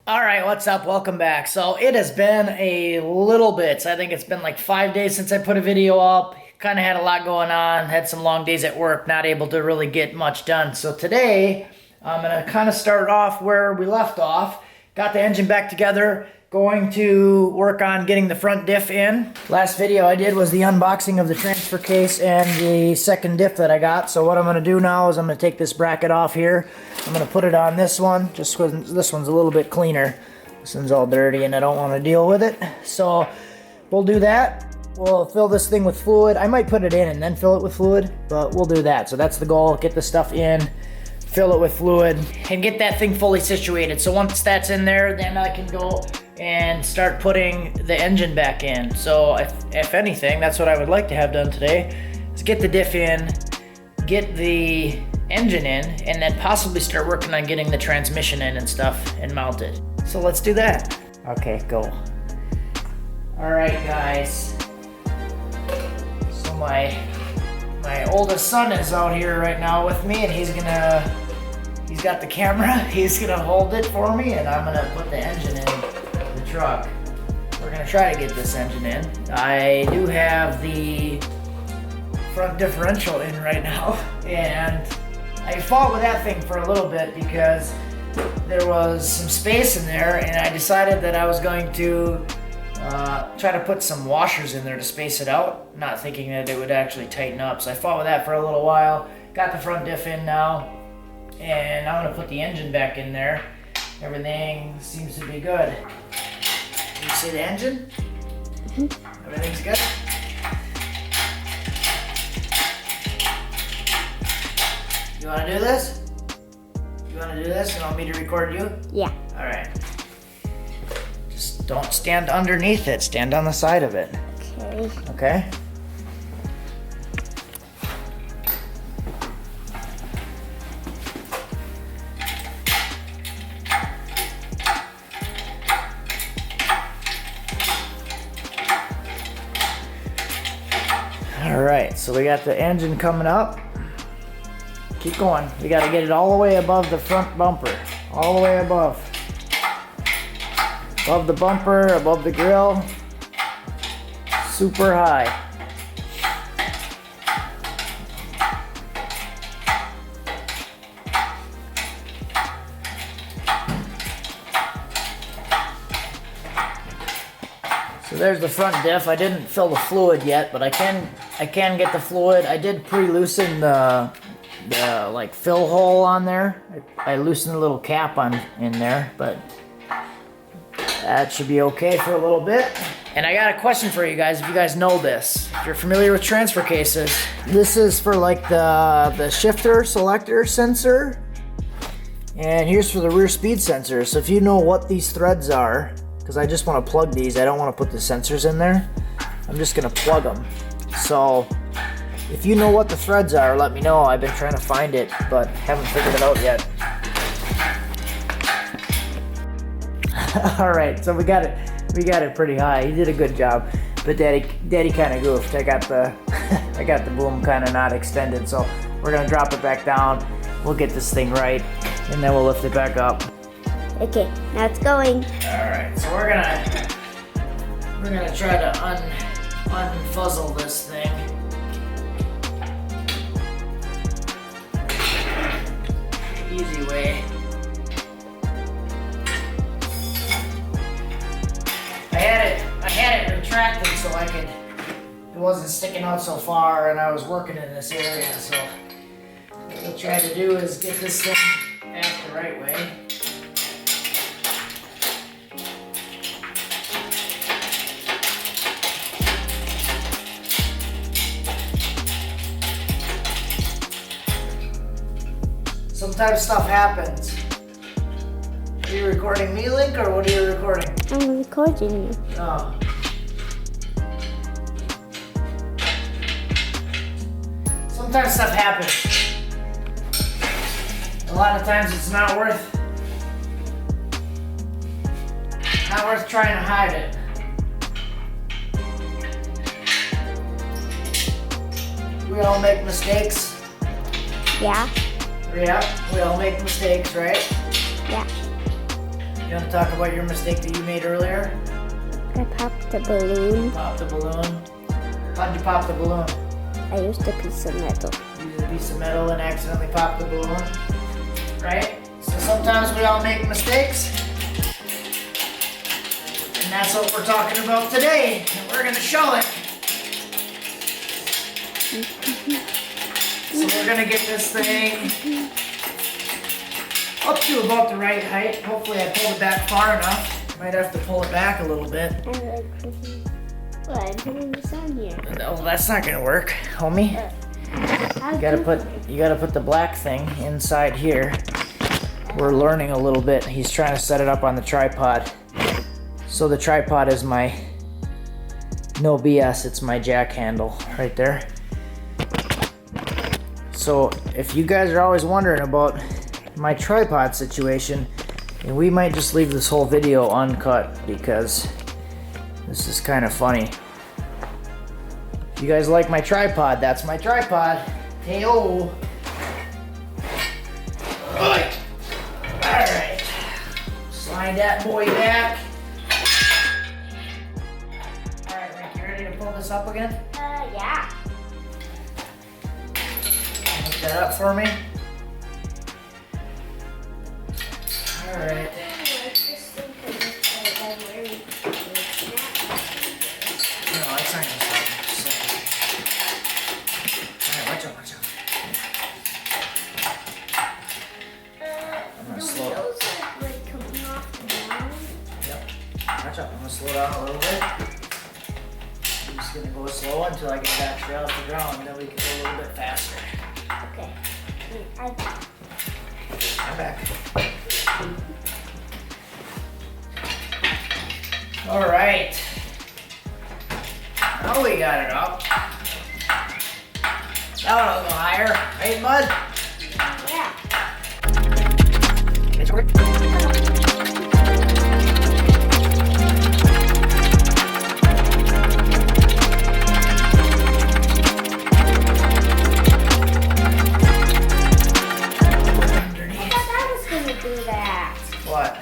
All right, what's up? Welcome back. So it has been a little bit. I think it's been like 5 days since I put a video up. Kind of had a lot going on, had some long days at work, not able to really get much done. So today, I'm going to kind of start off where we left off. Got the engine back together, going to work on getting the front diff in. Last video I did was the unboxing of the transfer case and the second diff that I got. So what I'm going to do now is I'm going to take this bracket off here. I'm going to put it on this one, just because this one's a little bit cleaner. This one's all dirty and I don't want to deal with it. So we'll do that. We'll fill this thing with fluid. I might put it in and then fill it with fluid, but we'll do that. So that's the goal, get the stuff in, fill it with fluid, and get that thing fully situated. So once that's in there, then I can go and start putting the engine back in. So if anything, that's what I would like to have done today, is get the diff in, get the engine in, and then possibly start working on getting the transmission in and stuff and mounted. So let's do that. Okay, go. All right, guys. So my oldest son is out here right now with me, and he's got the camera. He's gonna hold it for me, and I'm gonna put the engine in the truck. We're gonna try to get this engine in. I do have the front differential in right now, and I fought with that thing for a little bit because there was some space in there, and I decided that I was going to try to put some washers in there to space it out, not thinking that it would actually tighten up. So I fought with that for a little while. Got the front diff in now, and I'm gonna put the engine back in there. Everything seems to be good. You see the engine? Mm-hmm. Everything's good? You wanna do this? You wanna do this? You want me to record you? Yeah. All right. Just don't stand underneath it. Stand on the side of it. Okay. Okay? All right, so we got the engine coming up. Keep going. We got to get it all the way above the front bumper. All the way above. Above the bumper, above the grill. Super high. So there's the front diff. I didn't fill the fluid yet, but I can get the fluid. I did pre-loosen the like fill hole on there. I loosened a little cap in there, but that should be okay for a little bit. And I got a question for you guys, if you guys know this. If you're familiar with transfer cases, this is for like the shifter selector sensor, and here's for the rear speed sensor. So if you know what these threads are, because I just want to plug these, I don't want to put the sensors in there. I'm just gonna plug them. So if you know what the threads are, let me know. I've been trying to find it, but haven't figured it out yet. All right, so we got it pretty high. You did a good job, but Daddy kind of goofed. I got the boom kind of not extended, so we're gonna drop it back down. We'll get this thing right, and then we'll lift it back up. Okay, now it's going. All right, so we're gonna try to unfuzzle this thing. Easy way. I had it retracted so it wasn't sticking out so far, and I was working in this area, so what we'll try to do is get this thing back the right way. Sometimes stuff happens. Are you recording me, Link, or what are you recording? I'm recording you. Oh. Sometimes stuff happens. A lot of times it's not worth trying to hide it. We all make mistakes. Yeah. Yeah, we all make mistakes, right? Yeah. You want to talk about your mistake that you made earlier? I popped the balloon. Pop the balloon. How'd you pop the balloon? I used a piece of metal. Use a piece of metal and accidentally pop the balloon. Right? So sometimes we all make mistakes. And that's what we're talking about today. And we're going to show it. So we're going to get this thing up to about the right height. Hopefully I pulled it back far enough. Might have to pull it back a little bit. Well, I'm putting this on here. No, that's not gonna work, homie. You gotta put the black thing inside here. We're learning a little bit. He's trying to set it up on the tripod. So the tripod is my no BS, it's my jack handle right there. So if you guys are always wondering about my tripod situation, and we might just leave this whole video uncut because this is kind of funny. If you guys like my tripod, that's my tripod. Hey-o. Alright. Alright. Slide that boy back. Alright, Rick, you ready to pull this up again? Yeah. Lift that up for me. Alright. No, it's not gonna stop. Alright, watch out, watch out. I'm gonna slow down. Like coming off the ground. Yep. Watch out, I'm gonna slow down a little bit. I'm just gonna go slow until I get back straight off the ground, then we can go a little bit faster. Okay. I'm back. Alright. Now we got it up. That'll go higher, right, bud? Yeah. What?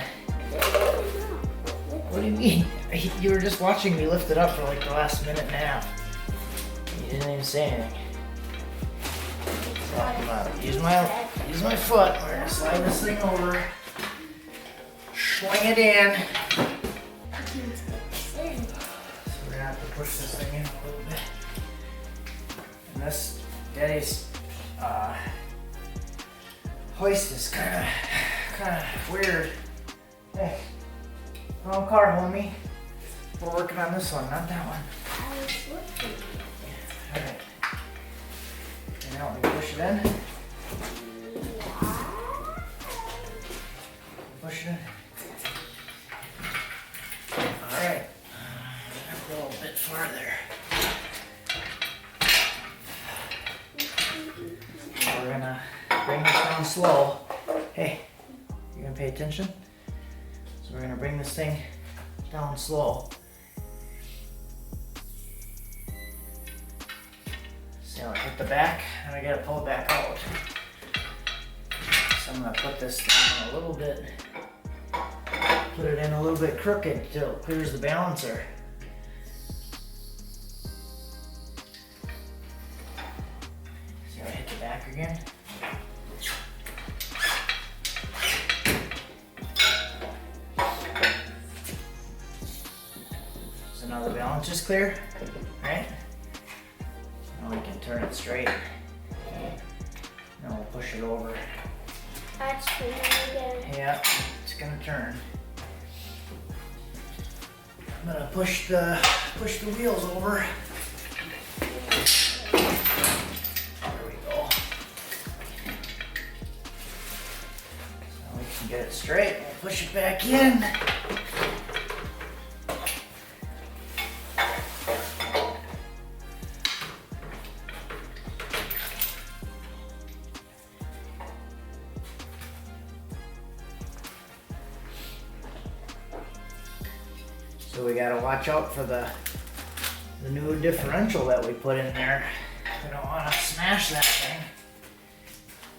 What do you mean? You were just watching me lift it up for like the last minute and a half. You didn't even say anything. So I'm gonna use my foot. We're gonna slide this thing over. Swing it in. So we're gonna have to push this thing in a little bit. And this Daddy's hoist is kind of weird. Hey, wrong car, homie. We're working on this one, not that one. Alright. And now we push it in. Push it in. Alright. A little bit farther. We're gonna bring this down slow. Hey, you gonna pay attention? So we're gonna bring this thing down slow. See how I hit the back, and I gotta pull it back out. So I'm gonna put this thing in a little bit, put it in a little bit crooked till it clears the balancer. See how I hit the back again? So now the balance is clear, right? Now we can turn it straight. Now we'll push it over. That's turning again. Yeah, it's gonna turn. I'm gonna push the wheels over. There we go. So we can get it straight. We'll push it back in. So we gotta watch out for the new differential that we put in there. We don't wanna smash that thing.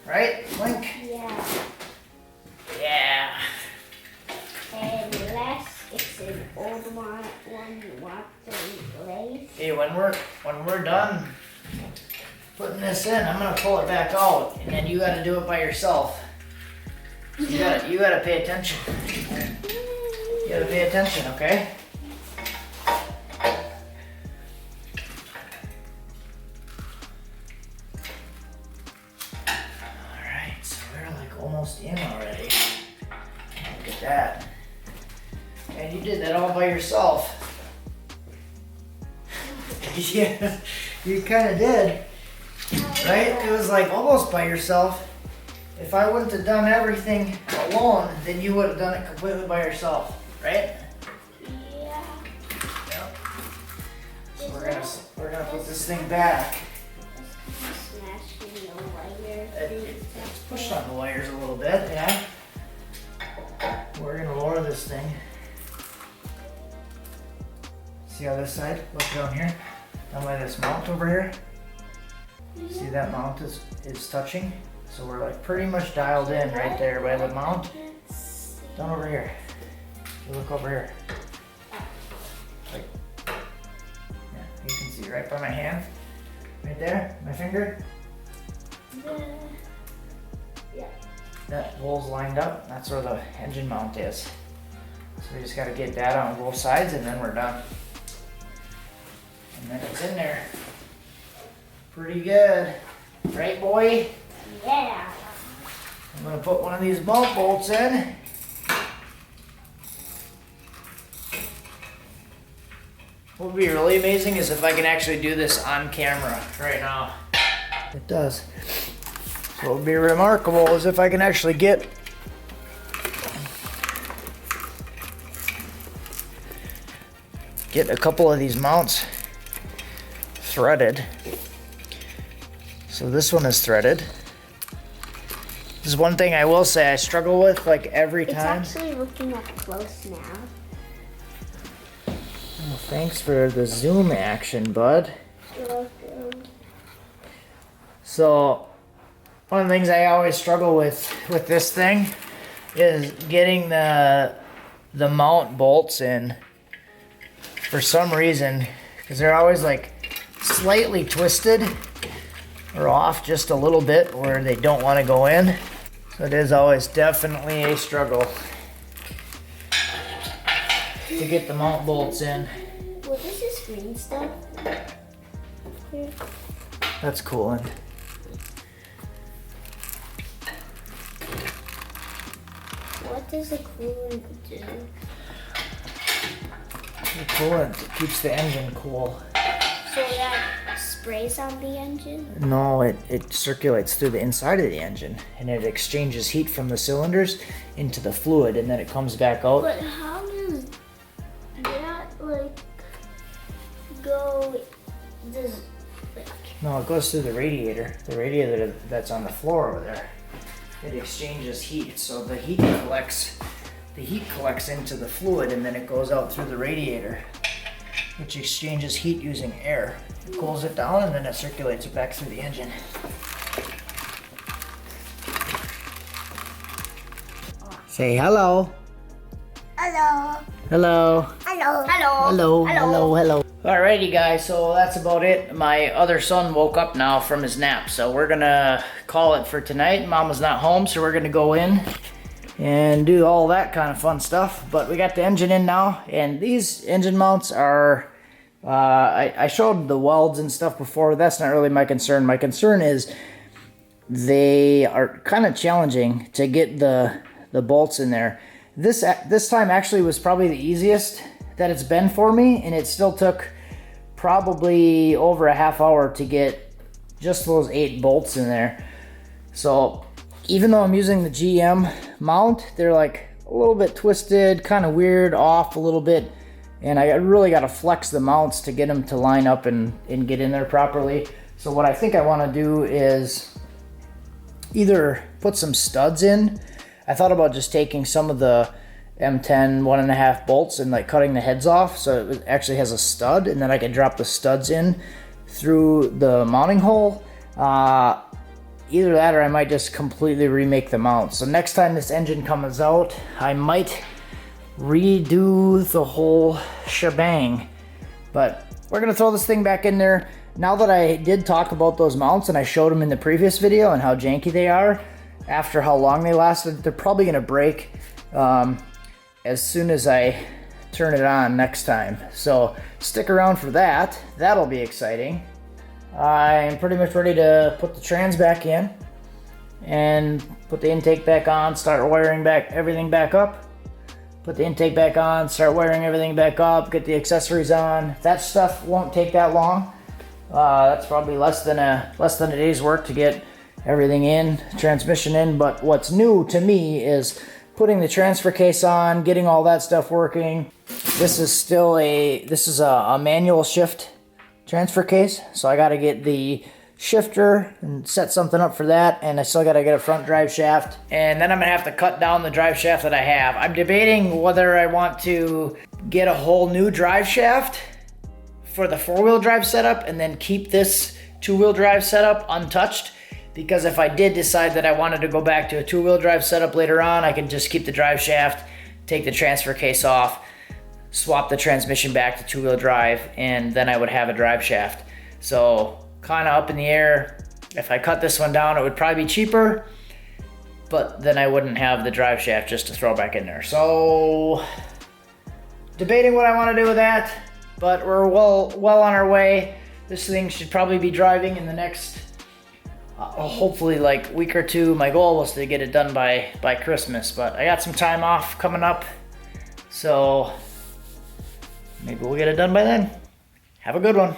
Right, Link? Yeah. Yeah. And an old one you want to replace? Hey, when we're done putting this in, I'm gonna pull it back out, and then you gotta do it by yourself. You gotta pay attention. You gotta pay attention, okay? Alright, so we're like almost in already. Look at that. And you did that all by yourself. Yeah, you kinda did. Right? It was like almost by yourself. If I wouldn't have done everything alone, then you would have done it completely by yourself, right? Yeah. Yep. So we're gonna put this thing back. Smashing the wires. It's pushed on the wires a little bit, yeah. We're gonna lower this thing. See on this side? Look down here. Down by this mount over here. See that mount is touching? So we're like pretty much dialed in right there by the mount. Down over here. You look over here. Like, yeah, you can see right by my hand. Right there, my finger. Yeah. That hole's lined up. That's where the engine mount is. So we just gotta get that on both sides and then we're done. And then it's in there. Pretty good. Right, boy? Yeah. I'm gonna put one of these bolt bolts in. What would be really amazing is if I can actually do this on camera right now. It does. So what would be remarkable is if I can actually get a couple of these mounts threaded. So this one is threaded. This is one thing I will say I struggle with like every time. It's actually looking up close now. Oh, thanks for the zoom action, bud. You're welcome. So one of the things I always struggle with this thing is getting the mount bolts in for some reason, because they're always like slightly twisted or off just a little bit where they don't want to go in. So it is always definitely a struggle to get the mount bolts in. What is this green stuff? Here. That's coolant. What does the coolant do? The coolant keeps the engine cool. So that sprays on the engine? No, it circulates through the inside of the engine and it exchanges heat from the cylinders into the fluid and then it comes back out. But how does that like go? Does No, it goes through the radiator. The radiator that's on the floor over there. It exchanges heat, so the heat collects into the fluid and then it goes out through the radiator, which exchanges heat using air. It cools it down and then it circulates it back through the engine. Say hello. hello, Hello. hello, hello, Hello. Hello. Hello. Alrighty guys, so that's about it. My other son woke up now from his nap, so we're gonna call it for tonight. Mama's not home, so we're gonna go in and do all that kind of fun stuff. But we got the engine in now, and these engine mounts are, I showed the welds and stuff before. That's not really my concern. My concern is they are kind of challenging to get the bolts in there. This time actually was probably the easiest that it's been for me, and it still took probably over a half hour to get just those 8 bolts in there. So even though I'm using the GM mount, they're like a little bit twisted, kind of weird, off a little bit, and I really got to flex the mounts to get them to line up and get in there properly. So what I think I want to do is either put some studs in. I thought about just taking some of the M10 1.5 bolts and like cutting the heads off so it actually has a stud, and then I can drop the studs in through the mounting hole. Either that or I might just completely remake the mount. So next time this engine comes out, I might redo the whole shebang. But we're gonna throw this thing back in there. Now that I did talk about those mounts and I showed them in the previous video and how janky they are, after how long they lasted, they're probably gonna break as soon as I turn it on next time. So stick around for that. That'll be exciting. I'm pretty much ready to put the trans back in and put the intake back on, start wiring back everything back up. Put the intake back on, start wiring everything back up, get the accessories on. That stuff won't take that long. That's probably less than a day's work to get everything in, transmission in. But what's new to me is putting the transfer case on, getting all that stuff working. This is a manual shift transfer case, so I got to get the shifter and set something up for that, and I still got to get a front drive shaft, and then I'm gonna have to cut down the drive shaft that I have. I'm debating whether I want to get a whole new drive shaft for the four-wheel drive setup and then keep this two-wheel drive setup untouched, because if I did decide that I wanted to go back to a two-wheel drive setup later on, I can just keep the drive shaft, take the transfer case off, swap the transmission back to two-wheel drive, and then I would have a drive shaft. So kind of up in the air. If I cut this one down, it would probably be cheaper, but then I wouldn't have the drive shaft just to throw back in there. So debating what I want to do with that, but we're well on our way. This thing should probably be driving in the next hopefully like week or two. My goal was to get it done by Christmas, but I got some time off coming up, so maybe we'll get it done by then. Have a good one.